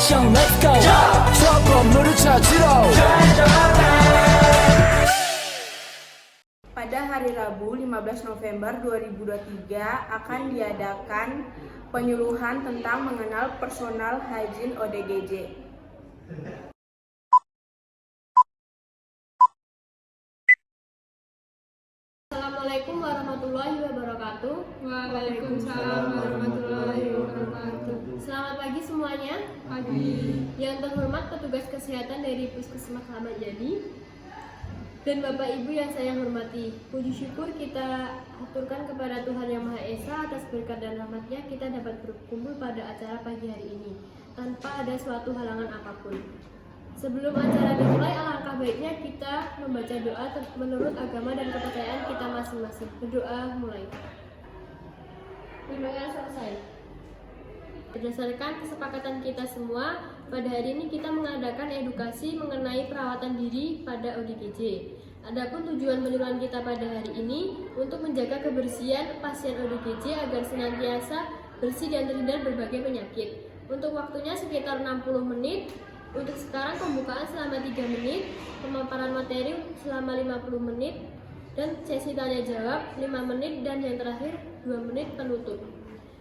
action let's go 저 건물을 찾으러 Pada hari Rabu 15 November 2023 akan diadakan penyuluhan tentang mengenal personal hygiene ODGJ. Assalamualaikum warahmatullahi wabarakatuh. Waalaikumsalam warahmatullahi wabarakatuh. Selamat pagi semuanya. Pagi. Yang terhormat petugas kesehatan dari Puskesmas Kramat Jati dan Bapak Ibu yang saya hormati. Puji syukur kita aturkan kepada Tuhan Yang Maha Esa atas berkat dan rahmat-Nya kita dapat berkumpul pada acara pagi hari ini tanpa ada suatu halangan apapun. Sebelum acara dimulai, alangkah baiknya kita membaca doa menurut agama dan kepercayaan kita masing-masing. Berdoa mulai. Berdoa selesai. Berdasarkan kesepakatan kita semua, pada hari ini kita mengadakan edukasi mengenai perawatan diri pada ODGJ. Adapun tujuan penyuluhan kita pada hari ini untuk menjaga kebersihan pasien ODGJ agar senantiasa bersih dan terhindar berbagai penyakit. Untuk waktunya sekitar 60 menit. Untuk sekarang pembukaan selama 3 menit, pemaparan materi selama 50 menit, dan sesi tanya jawab 5 menit, dan yang terakhir 2 menit penutup.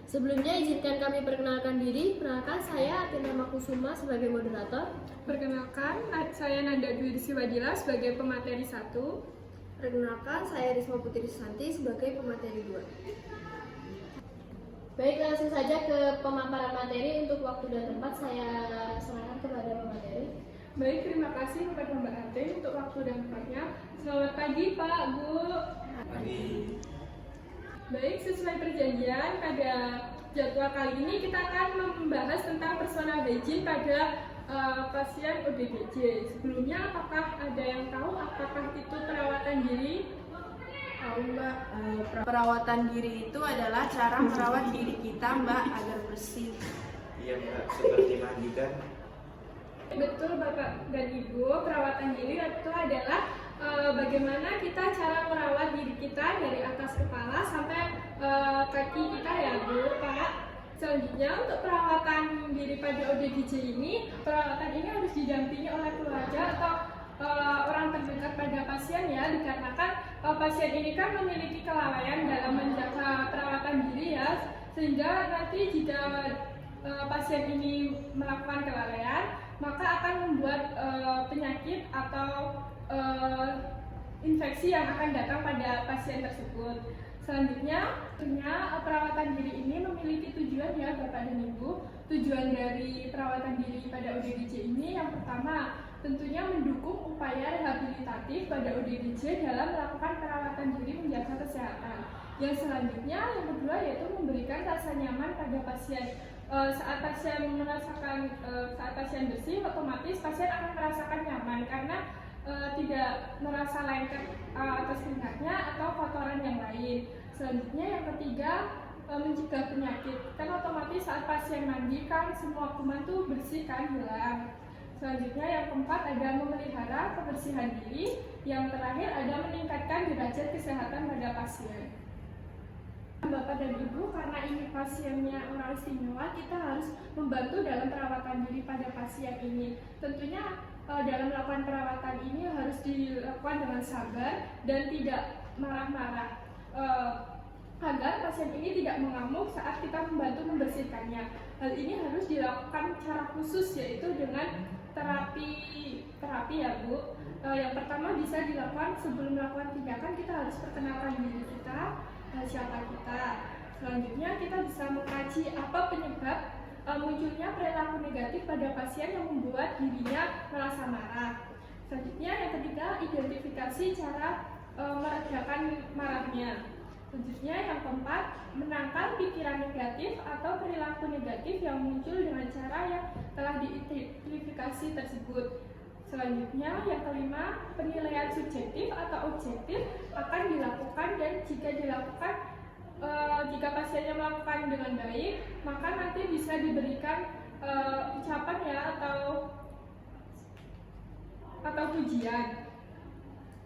Sebelumnya izinkan kami perkenalkan diri. Perkenalkan, saya Atina Makusuma sebagai moderator. Perkenalkan, saya Nanda Dwi Siwadila sebagai pemateri 1. Perkenalkan, saya Risma Putri Susanti sebagai pemateri 2. Baik, langsung saja ke pemaparan materi. Untuk waktu dan tempat saya serahkan kepada pemateri. Baik, terima kasih kepada Mbak Ate untuk waktu dan tempatnya. Selamat pagi Pak, Bu. pagi Baik, sesuai perjanjian pada jadwal kali ini kita akan membahas tentang personal hygiene pada pasien ODGJ. Sebelumnya, apakah ada yang tahu apakah itu perawatan diri? Tahu Mbak, perawatan diri itu adalah cara merawat diri kita Mbak agar bersih. Iya Mbak, seperti mandi kan? Betul Bapak dan Ibu, perawatan diri itu adalah bagaimana kita cara merawat diri kita dari atas kepala sampai kaki kita ya Bu, Pak. Selanjutnya untuk perawatan diri pada ODGJ ini, perawatan ini harus didampingi oleh keluarga atau orang terdekat pada pasien ya, dikarenakan pasien ini kan memiliki kelalaian dalam menjaga perawatan diri ya, sehingga nanti jika pasien ini melakukan kelalaian maka akan membuat penyakit atau infeksi yang akan datang pada pasien tersebut. Selanjutnya, perawatan diri ini memiliki tujuan ya Bapak dan Ibu. Tujuan dari perawatan diri pada ODGJ ini yang pertama tentunya mendukung upaya rehabilitatif pada ODGJ dalam melakukan perawatan diri menjaga kesehatan. Yang selanjutnya, yang kedua yaitu memberikan rasa nyaman pada pasien. Saat pasien bersih, otomatis pasien akan merasakan nyaman karena tidak merasa lengket atas keringatnya atau kotoran yang lain. Selanjutnya yang ketiga, mencegah penyakit. Kan otomatis saat pasien mandi kan semua kuman tuh bersih kan, hilang. Selanjutnya yang keempat ada memelihara kebersihan diri. Yang terakhir ada meningkatkan derajat kesehatan pada pasien. Bapak dan Ibu, karena ini pasiennya orang istimewa, kita harus membantu dalam perawatan diri pada pasien ini. Tentunya dalam melakukan perawatan ini harus dilakukan dengan sabar dan tidak marah-marah, agar pasien ini tidak mengamuk saat kita membantu membersihkannya. Hal ini harus dilakukan secara khusus, yaitu dengan terapi ya Bu. Yang pertama bisa dilakukan sebelum melakukan tindakan, kita harus perkenalkan diri kita, siapa kita. Selanjutnya kita bisa mengkaji apa penyebab munculnya perilaku negatif pada pasien yang membuat dirinya merasa marah. Selanjutnya yang ketiga, identifikasi cara meredakan marahnya. Selanjutnya yang keempat, menangkal pikiran negatif atau perilaku negatif yang muncul dengan cara yang telah diidentifikasi tersebut. Selanjutnya yang kelima, penilaian subjektif atau objektif akan dilakukan, dan jika pasiennya melakukan dengan baik, maka nanti bisa diberikan ucapan ya atau pujian.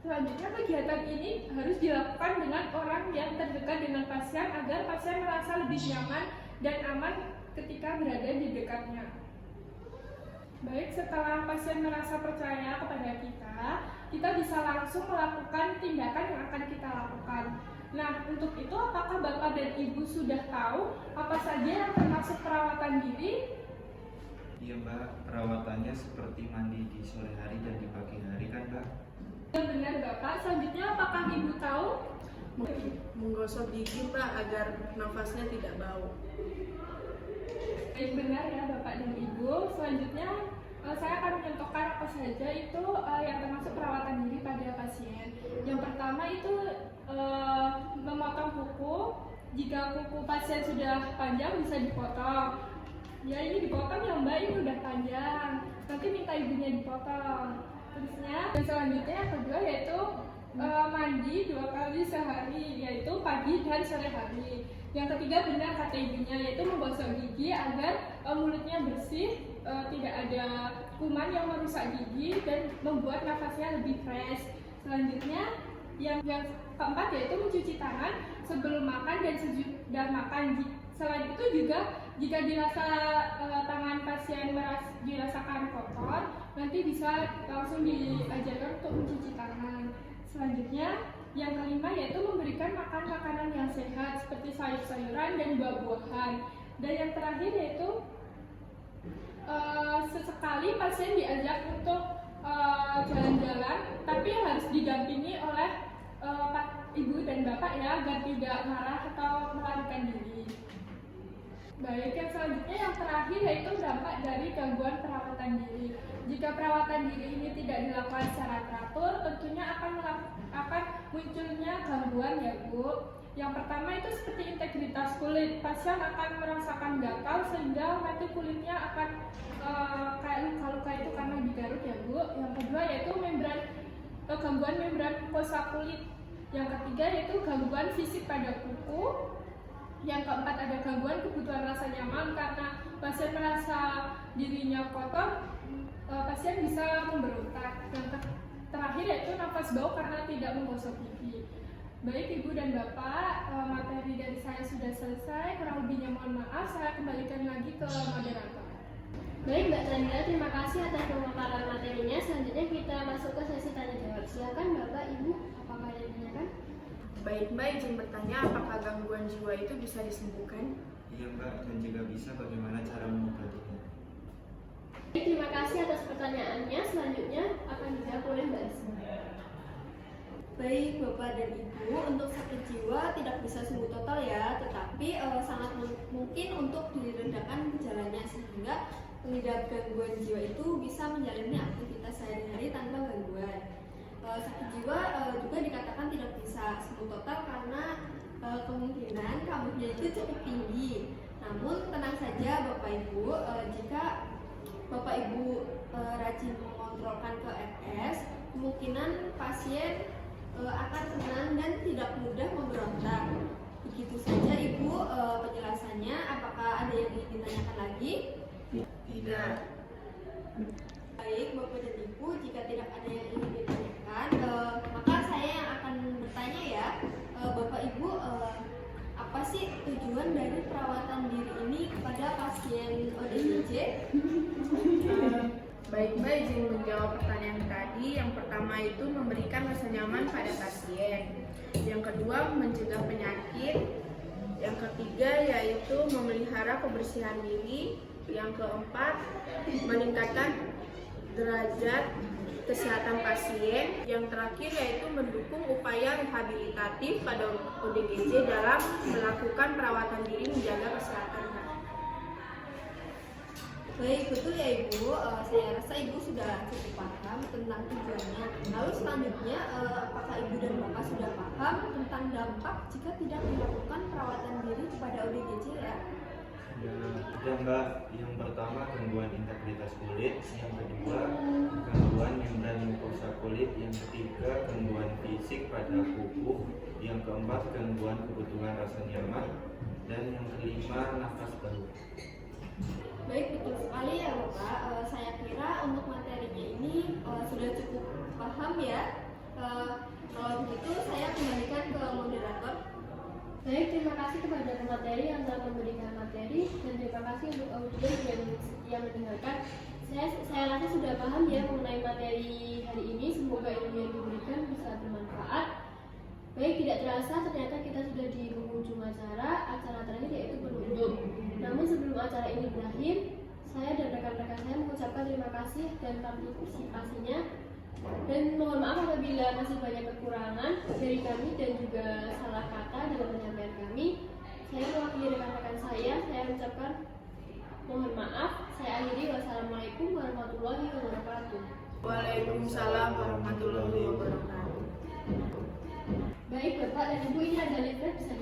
Selanjutnya kegiatan ini harus dilakukan dengan orang yang terdekat dengan pasien agar pasien merasa lebih nyaman dan aman ketika berada di dekatnya. Baik, setelah pasien merasa percaya kepada kita bisa langsung melakukan tindakan yang akan kita lakukan. Nah, untuk itu apakah Bapak dan Ibu sudah tahu apa saja yang termasuk perawatan diri? Iya Mbak, perawatannya seperti mandi di sore hari dan di pagi hari kan Mbak? Benar Bapak, selanjutnya apakah Ibu tahu? Menggosok gigi Mbak agar nafasnya tidak bau. Baik, benar ya Bapak dan Ibu. Selanjutnya saya akan mencontohkan apa saja itu yang termasuk perawatan diri pada pasien. Yang pertama itu memotong kuku. Jika kuku pasien sudah panjang bisa dipotong. Ya ini dipotong ya Mbak, ini udah panjang. Nanti minta ibunya dipotong. Terusnya dan selanjutnya yang kedua yaitu mandi 2 kali sehari, yaitu pagi dan sore hari. Yang ketiga benar kata ibunya, yaitu menggosok gigi agar mulutnya bersih, tidak ada kuman yang merusak gigi dan membuat nafasnya lebih fresh. Selanjutnya yang keempat yaitu mencuci tangan sebelum makan dan sesudah makan. Selain itu juga jika dirasa tangan pasien dirasakan kotor, nanti bisa langsung diajarkan untuk mencuci tangan. Selanjutnya yang kelima yaitu memberikan makan makanan yang sehat seperti sayur-sayuran dan buah-buahan. Dan yang terakhir yaitu sesekali pasien diajak untuk jalan-jalan, tapi harus didampingi oleh ibu dan bapak ya, agar tidak marah atau melarikan diri. Baik, yang selanjutnya yang terakhir yaitu dampak dari gangguan perawatan diri. Jika perawatan diri ini tidak dilakukan secara teratur, tentunya akan munculnya gangguan ya Bu. Yang pertama itu seperti integritas kulit. Pasien akan merasakan gatal sehingga nanti kulitnya akan kayak luka-luka itu karena digaruk ya Bu. Yang kedua yaitu gangguan membran mukosa kulit. Yang ketiga yaitu gangguan fisik pada kuku. Yang keempat ada gangguan kebutuhan rasa nyaman karena pasien merasa dirinya kotor, pasien bisa memberontak. Yang terakhir yaitu nafas bau karena tidak menggosok gigi. Baik Ibu dan Bapak, materi dari saya sudah selesai. Kurang lebihnya mohon maaf, saya kembalikan lagi ke moderator. Baik Mbak Tanda, terima kasih atas pemaparan materinya. Selanjutnya kita masuk ke sesi tanya jawab. Silakan Bapak, Ibu, apakah ada yang ditanyakan? Baik Mbak, izin bertanya apakah gangguan jiwa itu bisa disembuhkan? Iya Mbak, dan jika bisa bagaimana cara mengobatinya? Baik, terima kasih atas pertanyaannya. Selanjutnya akan dijawab oleh Mbak Risma. Baik Bapak dan Ibu, untuk sakit jiwa tidak bisa sembuh total ya, tetapi sangat mungkin untuk diredakan gejalanya sehingga pengidap gangguan jiwa itu bisa menjalani aktivitas sehari-hari tanpa gangguan. Sakit jiwa juga dikatakan tidak bisa sembuh total karena kemungkinan kambuhnya itu cukup tinggi. Namun tenang saja Bapak Ibu, jika Bapak Ibu rajin mengontrolkan ke RS, kemungkinan pasien akan tenang dan tidak mudah memberontak. Begitu saja Ibu penjelasannya. Apakah ada yang ingin ditanyakan lagi? Tidak. Baik Bapak dan Ibu, jika tidak ada yang ingin ditanyakan, maka saya yang akan bertanya ya, Bapak Ibu, apa sih tujuan dari perawatan diri ini kepada pasien ODGJ? Baik Mbak, izin menjawab pertanyaan tadi. Yang pertama itu memberikan rasa nyaman pada pasien. Yang kedua mencegah penyakit. Yang ketiga yaitu memelihara kebersihan diri. Yang keempat meningkatkan derajat kesehatan pasien. Yang terakhir yaitu mendukung upaya rehabilitatif pada ODGJ dalam melakukan perawatan diri menjaga kesehatan. Baik, betul ya Ibu. Saya rasa Ibu sudah cukup paham tentang tujuannya. Lalu selanjutnya, apakah Ibu dan Bapak sudah paham tentang dampak jika tidak dilakukan perawatan diri kepada ODGJ ya? Ya, udah Mbak. Yang pertama gangguan integritas kulit, yang kedua gangguan membran mukosa kulit, yang ketiga gangguan fisik pada kuku, yang keempat gangguan kebutuhan rasa nyaman, dan yang kelima nafas bau. Baik, betul sekali ya Bapak. Saya kira untuk materinya ini sudah cukup paham ya. Kalau begitu saya kembalikan ke moderator. Baik, terima kasih kepada pemateri yang telah memberikan materi dan terima kasih untuk audiens yang setia mendengarkan. Saya rasa sudah paham ya mengenai materi hari ini. Semoga ilmu yang diberikan bisa bermanfaat. Baik, tidak terasa ternyata kita sudah di penghujung acara terakhir yaitu penutup. Namun sebelum acara ini berakhir, saya dan rekan-rekan saya mengucapkan terima kasih dan partisipasinya. Dan mohon maaf apabila masih banyak kekurangan dari kami dan juga salah kata dalam penyampaian kami. Saya mewakili rekan-rekan saya mengucapkan mohon maaf. Saya akhiri. Wassalamualaikum warahmatullahi wabarakatuh. Waalaikumsalam warahmatullahi wabarakatuh. Baik Bapak dan Ibu, ini ada leaflet bisa